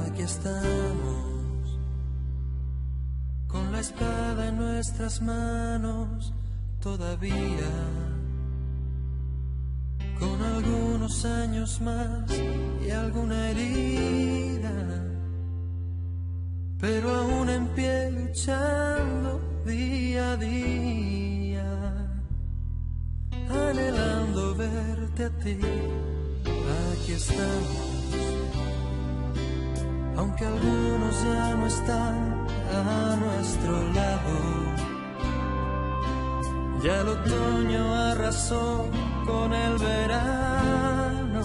Aquí estamos, con la espada en nuestras manos, todavía, con algunos años más y alguna herida, pero aún en pie luchando día a día, anhelando verte a ti. Aquí estamos, aunque algunos ya no están a nuestro lado. Ya el otoño arrasó con el verano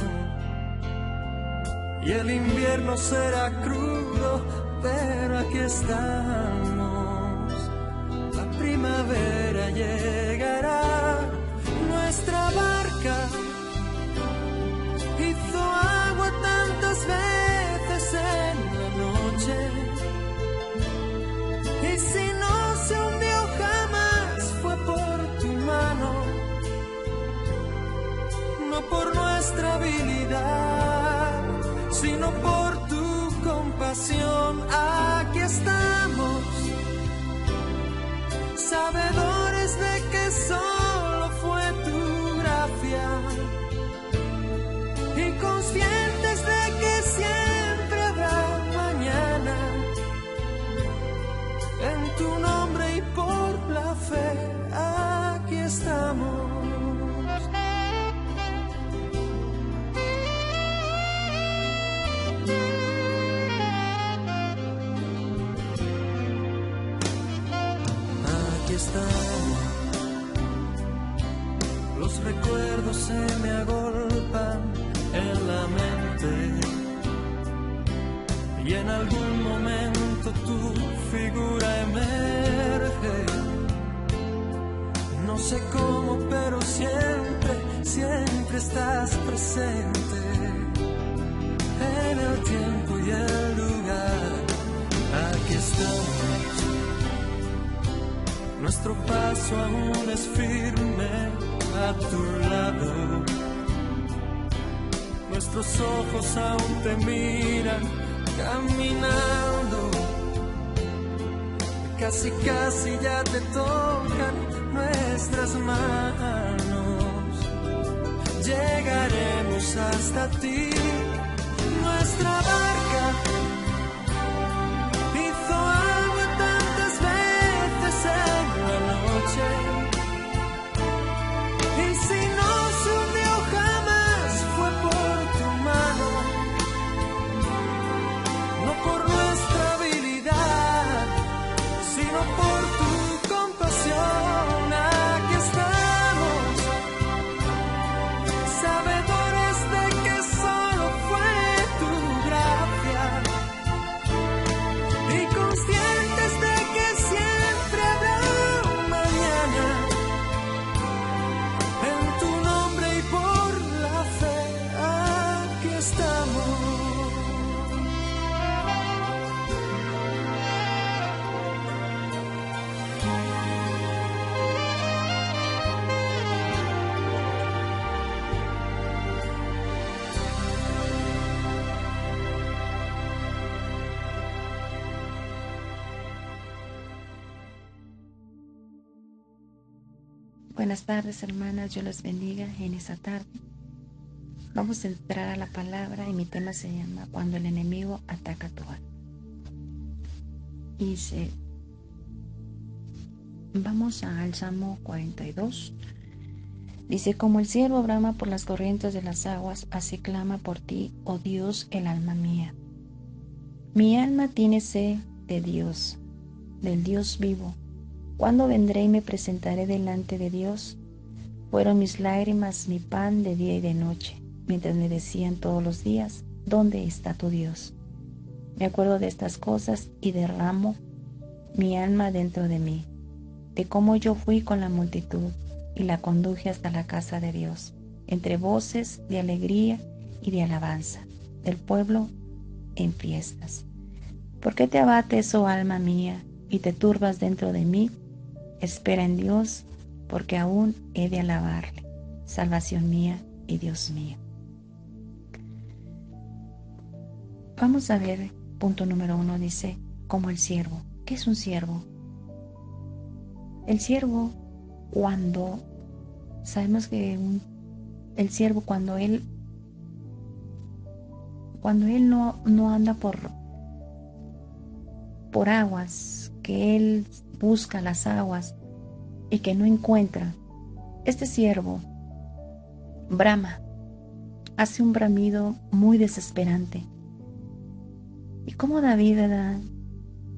y el invierno será crudo, pero aquí estamos. La primavera llegará, nuestra barca hizo agua tantas veces en la noche, y si no se hundió jamás fue por tu mano, no por nuestra habilidad, sino por tu compasión. Aquí estamos, sabedores de que solo fue tu gracia y conscientes de que siempre habrá mañana. En tu nombre y por la fe, aquí estamos. Aquí estamos, los recuerdos se me agolpan en la mente y en algún momento tu figura emerge. No sé cómo, pero siempre, siempre estás presente en el tiempo y el lugar. Aquí estamos, nuestro paso aún es firme a tu lado. Nuestros ojos aún te miran caminando. Casi, casi ya te tocan nuestras manos. Llegaremos hasta ti. Nuestra barca hizo agua tantas veces en la noche, y si no se hundió jamás fue por tu mano, no por nuestra habilidad, sino por tu compasión. Aquí estamos, sabedores de que solo fue tu gracia y conscientes de que siempre habrá un mañana. En tu nombre y por la fe, aquí estamos. Buenas tardes, hermanas, Dios les bendiga en esta tarde. Vamos a entrar a la palabra y mi tema se llama Cuando el enemigo ataca tu alma. Y vamos al Salmo 42. Dice: como el ciervo brama por las corrientes de las aguas, así clama por ti, oh Dios, el alma mía. Mi alma tiene sed de Dios, del Dios vivo. ¿Cuándo vendré y me presentaré delante de Dios? Fueron mis lágrimas mi pan de día y de noche, mientras me decían todos los días: ¿dónde está tu Dios? Me acuerdo de estas cosas y derramo mi alma dentro de mí, de cómo yo fui con la multitud y la conduje hasta la casa de Dios, entre voces de alegría y de alabanza del pueblo en fiestas. ¿Por qué te abates, oh alma mía, y te turbas dentro de mí? Espera en Dios, porque aún he de alabarle, salvación mía y Dios mío. Vamos a ver, punto número 1 dice, como el siervo. ¿Qué es un siervo? El siervo, sabemos que el siervo cuando él no anda por aguas, que él busca las aguas y que no encuentra, este siervo brama, hace un bramido muy desesperante. Y como David, ¿verdad?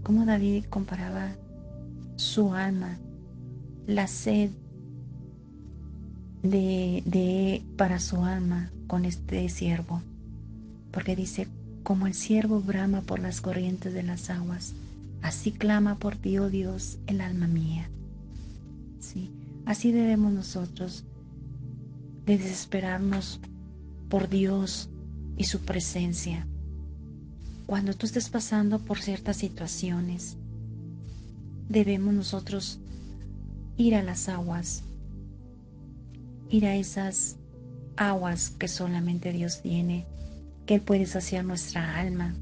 Como David comparaba su alma, la sed para su alma con este siervo, porque dice, como el siervo brama por las corrientes de las aguas, así clama por ti, oh Dios, el alma mía. ¿Sí? Así debemos nosotros de desesperarnos por Dios y su presencia. Cuando tú estés pasando por ciertas situaciones, debemos nosotros ir a las aguas, ir a esas aguas que solamente Dios tiene, que Él puede saciar nuestra alma,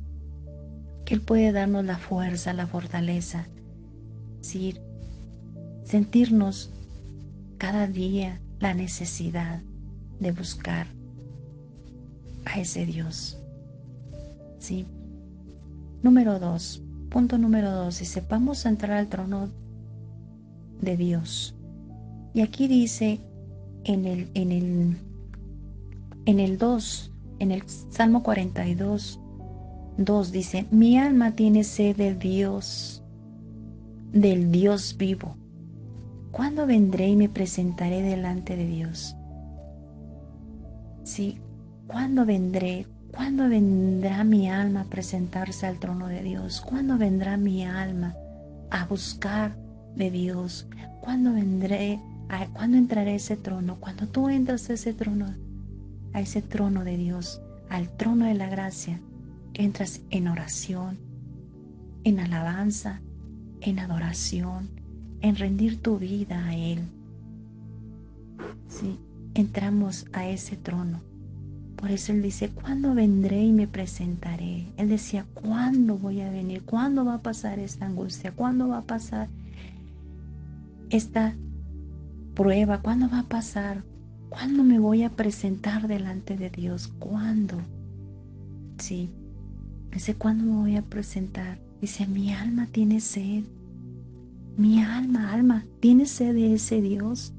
que Él puede darnos la fuerza, la fortaleza, ¿sí? Sentirnos cada día la necesidad de buscar a ese Dios, ¿sí? Punto número 2, dice, vamos a entrar al trono de Dios. Y aquí dice en el 2, en el Salmo 42, 2 dice, mi alma tiene sed del Dios vivo. ¿Cuándo vendré y me presentaré delante de Dios? Sí, ¿cuándo vendré? ¿Cuándo vendrá mi alma a presentarse al trono de Dios? ¿Cuándo vendrá mi alma a buscar de Dios? ¿Cuándo entraré a ese trono? Cuando tú entras a ese trono de Dios, al trono de la gracia, entras en oración, en alabanza, en adoración, en rendir tu vida a Él. Sí, entramos a ese trono. Por eso Él dice, ¿cuándo vendré y me presentaré? Él decía, ¿cuándo voy a venir? ¿Cuándo va a pasar esta angustia? ¿Cuándo va a pasar esta prueba? ¿Cuándo va a pasar? ¿Cuándo me voy a presentar delante de Dios? ¿Cuándo? Sí, dice, ¿cuándo me voy a presentar? Dice, mi alma tiene sed. Mi alma, tiene sed de ese Dios.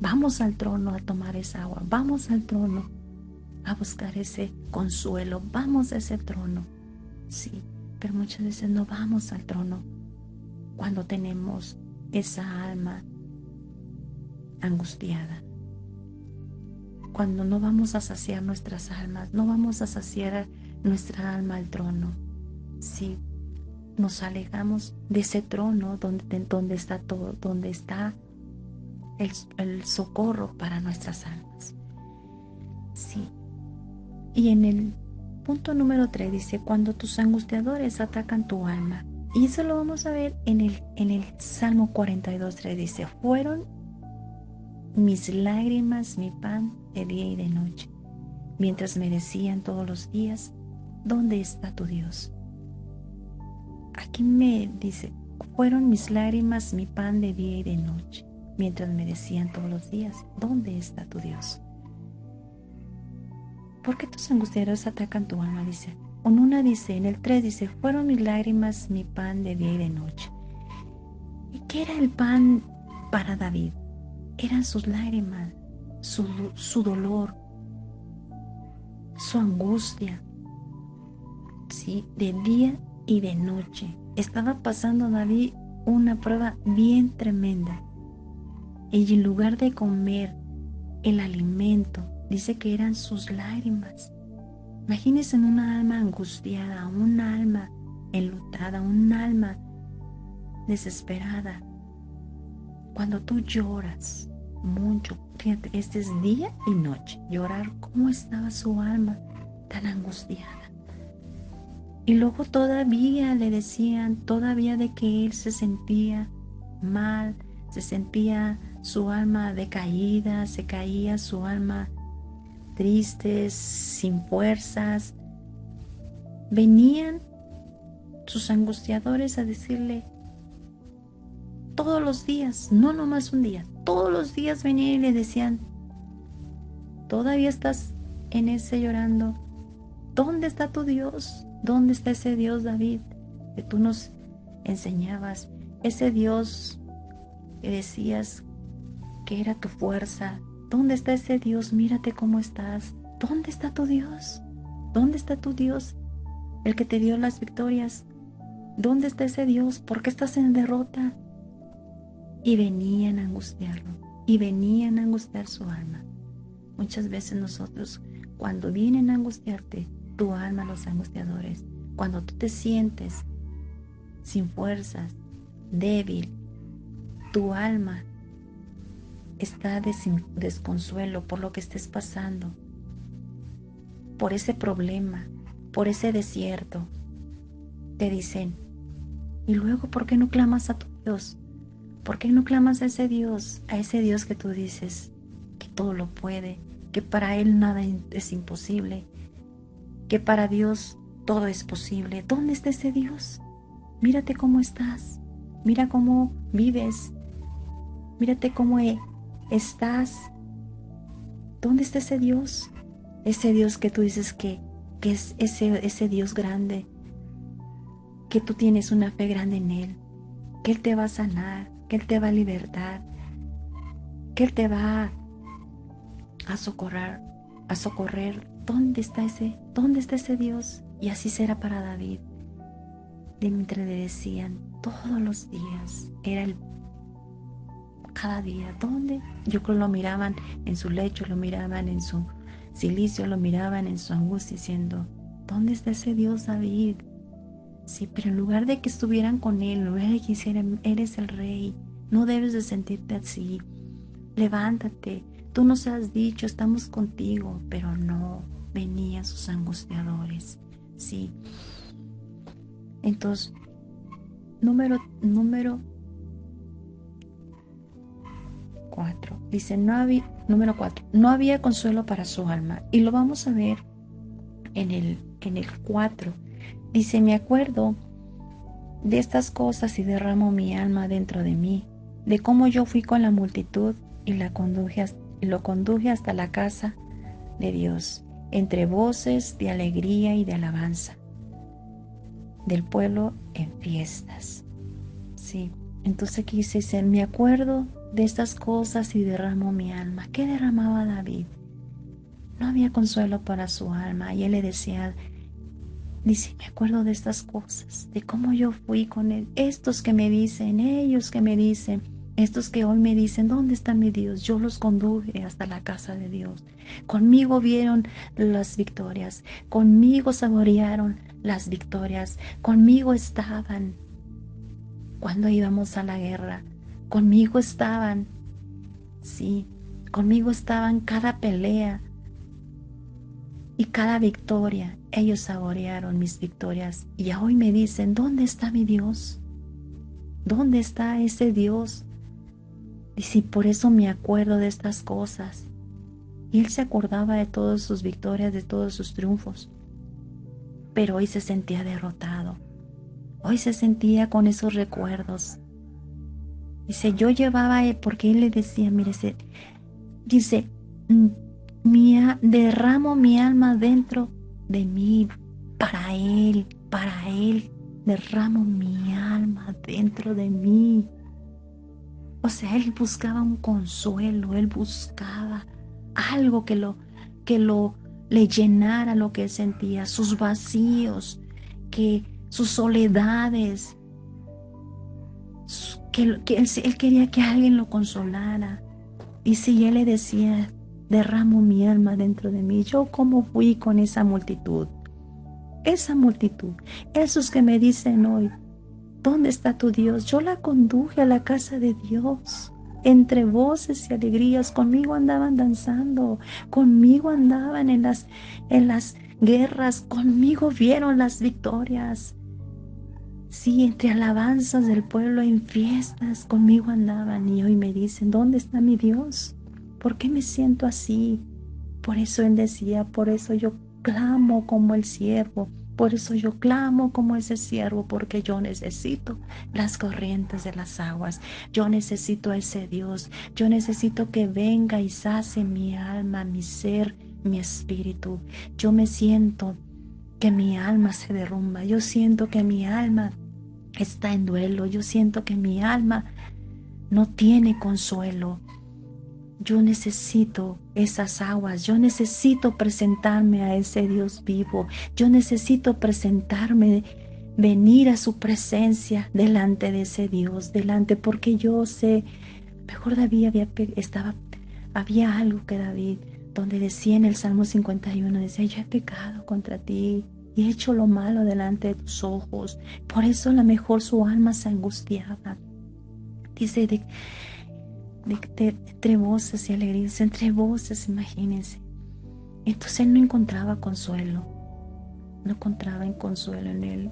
Vamos al trono a tomar esa agua. Vamos al trono a buscar ese consuelo. Vamos a ese trono. Sí, pero muchas veces no vamos al trono cuando tenemos esa alma angustiada. Cuando no vamos a saciar nuestras almas, no vamos a saciar nuestra alma al trono. Sí, nos alejamos de ese trono donde está todo, donde está el socorro para nuestras almas. Sí. Y en el punto número 3 dice, cuando tus angustiadores atacan tu alma. Y eso lo vamos a ver en el Salmo 42, 3 dice, fueron mis lágrimas mi pan de día y de noche, mientras me decían todos los días, ¿dónde está tu Dios? Aquí me dice, fueron mis lágrimas mi pan de día y de noche, mientras me decían todos los días, ¿dónde está tu Dios? ¿Por qué tus angustiadores atacan tu alma? Dice. En el 3 dice, fueron mis lágrimas mi pan de día y de noche. ¿Y qué era el pan para David? Eran sus lágrimas, su dolor, su angustia, ¿sí? De día y de noche. Estaba pasando David una prueba bien tremenda. Y en lugar de comer el alimento, dice que eran sus lágrimas. Imagínense en una alma angustiada, un alma enlutada, un alma desesperada. Cuando tú lloras mucho, fíjate, este es día y noche, llorar, cómo estaba su alma tan angustiada. Y luego todavía le decían, todavía de que él se sentía mal, se sentía su alma decaída, se caía su alma triste, sin fuerzas. Venían sus angustiadores a decirle todos los días, no nomás un día, todos los días venían y le decían, ¿todavía estás en ese llorando? ¿Dónde está tu Dios? ¿Dónde está ese Dios, David, que tú nos enseñabas? Ese Dios que decías que era tu fuerza. ¿Dónde está ese Dios? Mírate cómo estás. ¿Dónde está tu Dios? ¿Dónde está tu Dios? El que te dio las victorias. ¿Dónde está ese Dios? ¿Por qué estás en derrota? Y venían a angustiarlo. Y venían a angustiar su alma. Muchas veces nosotros, cuando vienen a angustiarte, tu alma, los angustiadores, cuando tú te sientes sin fuerzas, débil, tu alma está desconsuelo por lo que estés pasando, por ese problema, por ese desierto, te dicen, y luego, ¿por qué no clamas a tu Dios? ¿Por qué no clamas a ese Dios que tú dices que todo lo puede, que para Él nada es imposible, que para Dios todo es posible? ¿Dónde está ese Dios? Mírate cómo estás, mira cómo vives, mírate cómo estás. ¿Dónde está ese Dios? Ese Dios que tú dices que es ese Dios grande, que tú tienes una fe grande en Él, que Él te va a sanar, que Él te va a libertar, que Él te va a socorrer. ¿Dónde está ese Dios? Y así será para David. Mientras le decían todos los días, cada día, ¿dónde? Yo creo lo miraban en su lecho, lo miraban en su silicio, lo miraban en su angustia, diciendo, ¿dónde está ese Dios, David? Sí, pero en lugar de que estuvieran con él, en lugar de que hicieran, eres el rey, no debes de sentirte así, levántate, tú nos has dicho, estamos contigo, pero no, venían sus angustiadores, sí. Entonces, número 4, dice, número 4, no había consuelo para su alma, y lo vamos a ver en el 4, dice, me acuerdo de estas cosas y derramo mi alma dentro de mí, de cómo yo fui con la multitud y lo conduje hasta la casa de Dios, entre voces de alegría y de alabanza del pueblo en fiestas. Sí, entonces aquí dice, me acuerdo de estas cosas y derramo mi alma. ¿Qué derramaba David? No había consuelo para su alma, y él le decía, dice, me acuerdo de estas cosas, de cómo yo fui con él, estos que me dicen, ellos que me dicen, estos que hoy me dicen, ¿dónde está mi Dios? Yo los conduje hasta la casa de Dios. Conmigo vieron las victorias, conmigo saborearon las victorias, conmigo estaban cuando íbamos a la guerra, conmigo estaban, sí, conmigo estaban cada pelea y cada victoria. Ellos saborearon mis victorias y hoy me dicen, ¿dónde está mi Dios? ¿Dónde está ese Dios? Y si por eso me acuerdo de estas cosas. Y él se acordaba de todas sus victorias, de todos sus triunfos. Pero hoy se sentía derrotado. Hoy se sentía con esos recuerdos. Dice, yo llevaba, porque él le decía, mire, dice, derramo mi alma dentro de mí, para él, derramo mi alma dentro de mí. O sea, él buscaba un consuelo, él buscaba algo que le llenara lo que él sentía, sus vacíos, sus soledades, que él quería que alguien lo consolara. Y si él le decía, derramo mi alma dentro de mí, yo cómo fui con esa multitud, esos que me dicen hoy, ¿dónde está tu Dios? Yo la conduje a la casa de Dios, entre voces y alegrías, conmigo andaban danzando, conmigo andaban en las guerras, conmigo vieron las victorias. Sí, entre alabanzas del pueblo en fiestas conmigo andaban y hoy me dicen, ¿dónde está mi Dios? ¿Por qué me siento así? Por eso él decía, por eso yo clamo como el siervo, por eso yo clamo como ese siervo, porque yo necesito las corrientes de las aguas, yo necesito a ese Dios, yo necesito que venga y sacie mi alma, mi ser, mi espíritu. Yo me siento que mi alma se derrumba, yo siento que mi alma está en duelo, yo siento que mi alma no tiene consuelo. Yo necesito esas aguas, yo necesito presentarme a ese Dios vivo, yo necesito presentarme, venir a su presencia delante de ese Dios, delante, porque yo sé, mejor David había algo que David, donde decía en el Salmo 51, decía, yo he pecado contra ti y he hecho lo malo delante de tus ojos, por eso a lo mejor su alma se angustiaba. Dice, entre voces y alegrías, entre voces, imagínense. Entonces él no encontraba consuelo, no encontraba consuelo en él.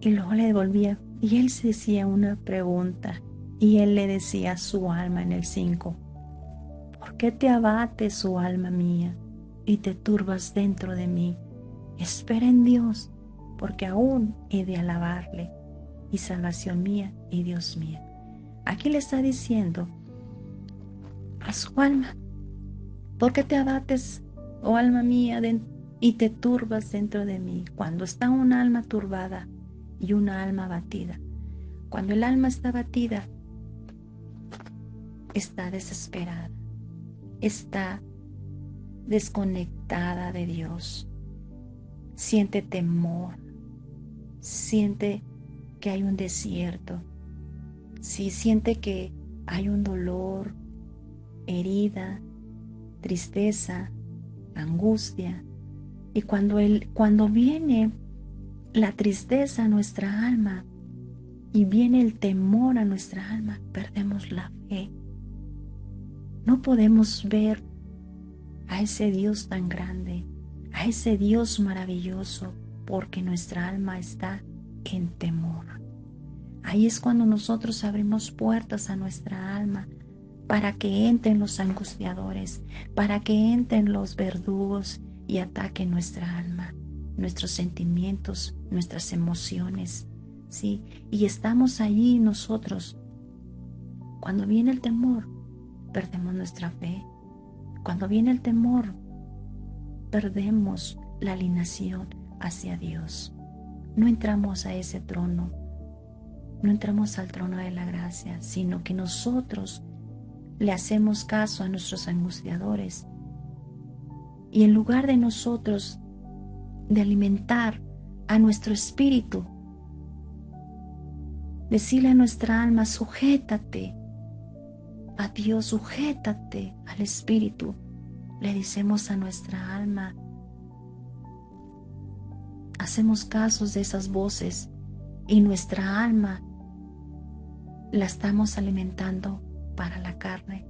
Y luego le devolvía, y él se decía una pregunta, y él le decía a su alma en el 5, ¿por qué te abates, oh alma mía, y te turbas dentro de mí? Espera en Dios, porque aún he de alabarle, y salvación mía y Dios mío. Aquí le está diciendo a su alma, ¿por qué te abates, oh alma mía, y te turbas dentro de mí? Cuando está un alma turbada y una alma abatida, cuando el alma está abatida, está desesperada, está desconectada de Dios, siente temor, siente que hay un desierto, sí, siente que hay un dolor, herida, tristeza, angustia. Y cuando viene la tristeza a nuestra alma y viene el temor a nuestra alma, perdemos la fe. No podemos ver a ese Dios tan grande, a ese Dios maravilloso, porque nuestra alma está en temor. Ahí es cuando nosotros abrimos puertas a nuestra alma para que entren los angustiadores, para que entren los verdugos y ataquen nuestra alma, nuestros sentimientos, nuestras emociones, ¿sí? Y estamos allí nosotros. Cuando viene el temor, perdemos nuestra fe. Cuando viene el temor, perdemos la alineación hacia Dios. No entramos a ese trono, no entramos al trono de la gracia, sino que nosotros le hacemos caso a nuestros angustiadores. Y en lugar de nosotros de alimentar a nuestro espíritu, decirle a nuestra alma, sujétate a Dios, sujétate al espíritu, le decimos a nuestra alma, hacemos casos de esas voces y nuestra alma la estamos alimentando para la carne.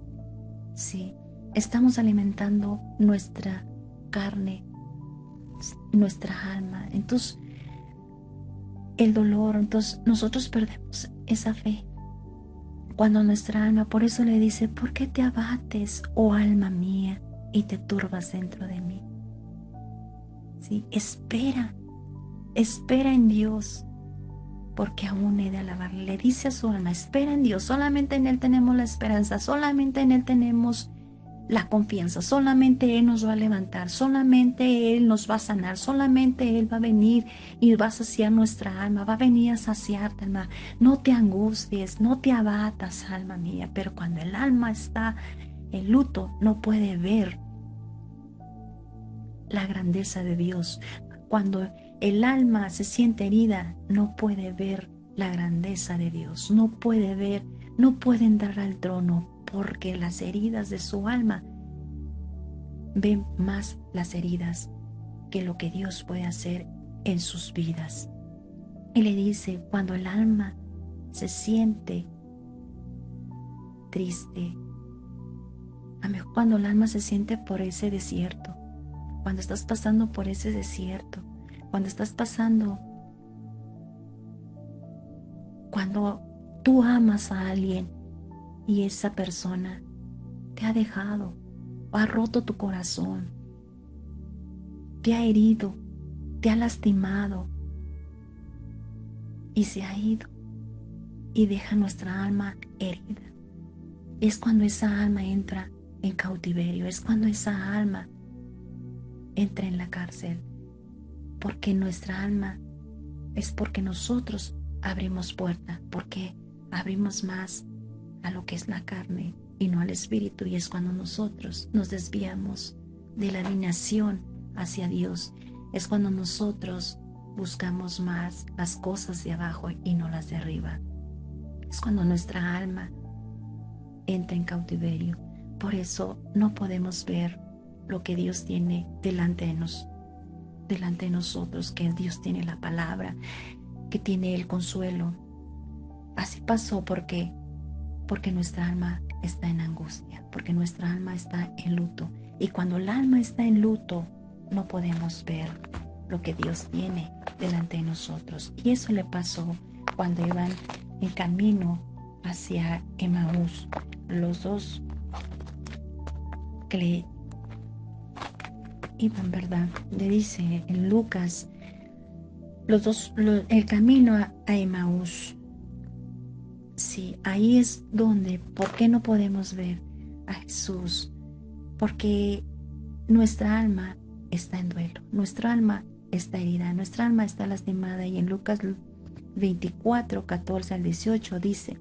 Sí, estamos alimentando nuestra carne, nuestra alma. Entonces, el dolor, entonces nosotros perdemos esa fe. Cuando nuestra alma, por eso le dice, ¿por qué te abates, oh alma mía, y te turbas dentro de mí? Sí, espera en Dios, porque aún he de alabarle. Le dice a su alma, espera en Dios, solamente en Él tenemos la esperanza, solamente en Él tenemos la confianza, solamente Él nos va a levantar, solamente Él nos va a sanar, solamente Él va a venir y va a saciar nuestra alma, va a venir a saciarte, alma. No te angusties, no te abatas, alma mía. Pero cuando el alma está en luto, no puede ver la grandeza de Dios. Cuando el alma se siente herida, no puede ver la grandeza de Dios, no puede ver, no puede entrar al trono, porque las heridas de su alma ven más las heridas que lo que Dios puede hacer en sus vidas. Y le dice, cuando el alma se siente triste, a mejor cuando el alma se siente por ese desierto, cuando estás pasando por ese desierto, cuando estás pasando Cuando tú amas a alguien y esa persona te ha dejado, o ha roto tu corazón, te ha herido, te ha lastimado y se ha ido y deja nuestra alma herida. Es cuando esa alma entra en cautiverio, es cuando esa alma entra en la cárcel, porque nuestra alma es porque nosotros abrimos puerta, porque abrimos más a lo que es la carne y no al espíritu, y es cuando nosotros nos desviamos de la alineación hacia Dios, es cuando nosotros buscamos más las cosas de abajo y no las de arriba, es cuando nuestra alma entra en cautiverio. Por eso no podemos ver lo que Dios tiene delante de nosotros, que Dios tiene la palabra, que tiene el consuelo. Así pasó porque nuestra alma está en angustia, porque nuestra alma está en luto. Y cuando el alma está en luto, no podemos ver lo que Dios tiene delante de nosotros. Y eso le pasó cuando iban en camino hacia Emaús. Los dos que le iban, ¿verdad? Le dice en Lucas, el camino a Emaús. Sí, ahí es donde, ¿por qué no podemos ver a Jesús? Porque nuestra alma está en duelo, nuestra alma está herida, nuestra alma está lastimada. Y en Lucas 24, 14 al 18 dice,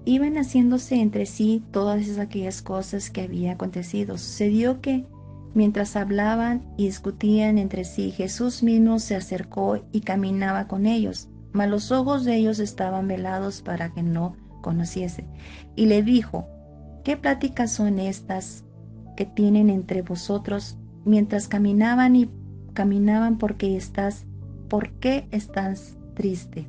iban haciéndose entre sí todas aquellas cosas que había acontecido. Sucedió que mientras hablaban y discutían entre sí, Jesús mismo se acercó y caminaba con ellos, mas los ojos de ellos estaban velados para que no conociese. Y le dijo, ¿qué pláticas son estas que tienen entre vosotros mientras caminaban ¿por qué estás triste?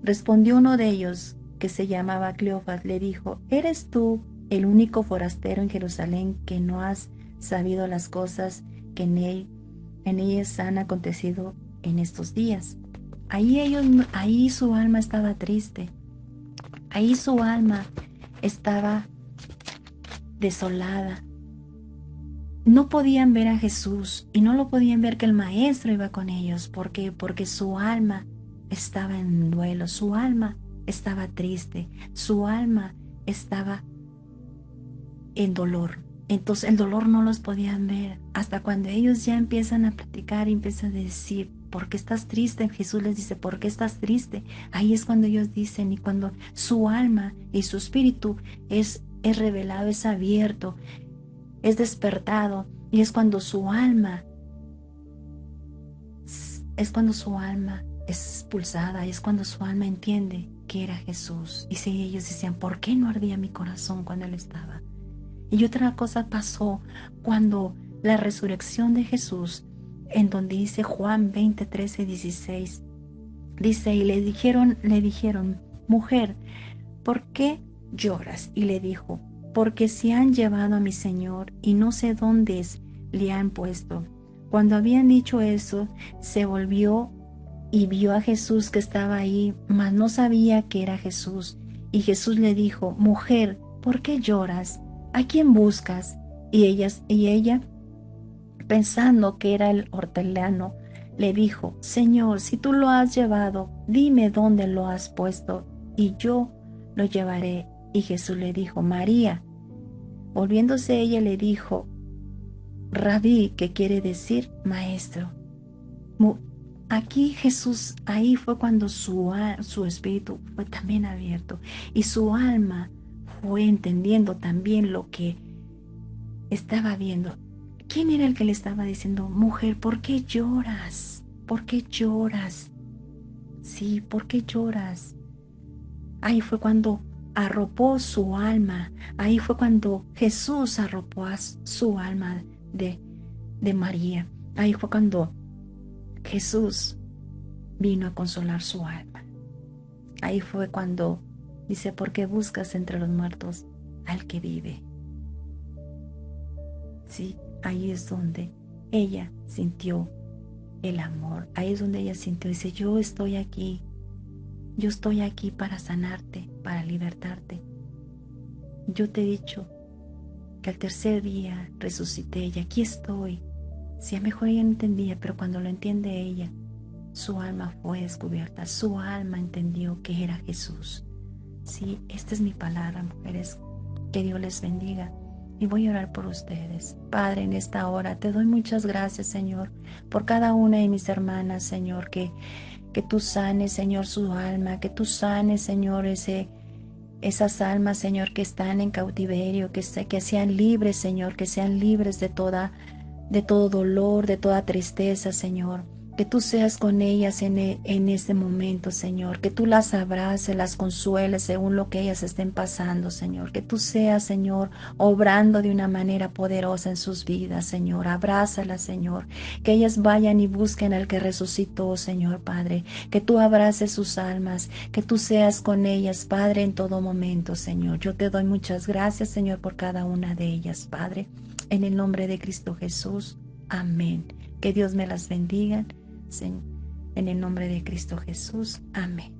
Respondió uno de ellos, que se llamaba Cleofas, le dijo, ¿eres tú el único forastero en Jerusalén que no has sabido las cosas que en ellas han acontecido en estos días? Ahí su alma estaba triste, ahí su alma estaba desolada. No podían ver a Jesús y no lo podían ver que el Maestro iba con ellos, porque su alma estaba en duelo, su alma estaba triste, su alma estaba en dolor. Entonces el dolor no los podían ver hasta cuando ellos ya empiezan a platicar y empiezan a decir, ¿por qué estás triste? Jesús les dice, ¿por qué estás triste? Ahí es cuando ellos dicen, y cuando su alma y su espíritu es revelado, es abierto, es despertado, y es cuando su alma es expulsada, es cuando su alma entiende que era Jesús. Y si ellos decían, ¿por qué no ardía mi corazón cuando Él estaba? Y otra cosa pasó cuando la resurrección de Jesús, en donde dice Juan 20, 13, 16, dice, y le dijeron, mujer, ¿por qué lloras? Y le dijo, porque se han llevado a mi Señor y no sé dónde le han puesto. Cuando habían dicho eso, se volvió y vio a Jesús que estaba ahí, mas no sabía que era Jesús. Y Jesús le dijo, mujer, ¿por qué lloras? ¿A quién buscas? Y ella, pensando que era el hortelano, le dijo, Señor, si tú lo has llevado, dime dónde lo has puesto, y yo lo llevaré. Y Jesús le dijo, María. Volviéndose ella le dijo, Rabí, que quiere decir maestro. Aquí Jesús, ahí fue cuando su espíritu fue también abierto y su alma fue entendiendo también lo que estaba viendo. ¿Quién era el que le estaba diciendo, mujer, ¿por qué lloras? ¿Por qué lloras? Sí, ¿por qué lloras? Ahí fue cuando arropó su alma, ahí fue cuando Jesús arropó a su alma de María. Ahí fue cuando Jesús vino a consolar su alma. Ahí fue cuando dice, ¿por qué buscas entre los muertos al que vive? Sí, ahí es donde ella sintió el amor. Ahí es donde ella sintió, dice, yo estoy aquí para sanarte, para libertarte. Yo te he dicho que al tercer día resucité y aquí estoy. Si a lo mejor ella no entendía, pero cuando lo entiende ella, su alma fue descubierta, su alma entendió que era Jesús. Sí, esta es mi palabra, mujeres. Que Dios les bendiga. Y voy a orar por ustedes. Padre, en esta hora te doy muchas gracias, Señor, por cada una de mis hermanas, Señor, que tú sanes, Señor, su alma, que tú sanes, Señor, esas almas, Señor, que están en cautiverio, que sean libres, Señor, que sean libres de todo dolor, de toda tristeza, Señor. Que tú seas con ellas en este momento, Señor. Que tú las abraces, las consueles según lo que ellas estén pasando, Señor. Que tú seas, Señor, obrando de una manera poderosa en sus vidas, Señor. Abrázalas, Señor. Que ellas vayan y busquen al que resucitó, Señor, Padre. Que tú abraces sus almas. Que tú seas con ellas, Padre, en todo momento, Señor. Yo te doy muchas gracias, Señor, por cada una de ellas, Padre. En el nombre de Cristo Jesús. Amén. Que Dios me las bendiga. En el nombre de Cristo Jesús. Amén.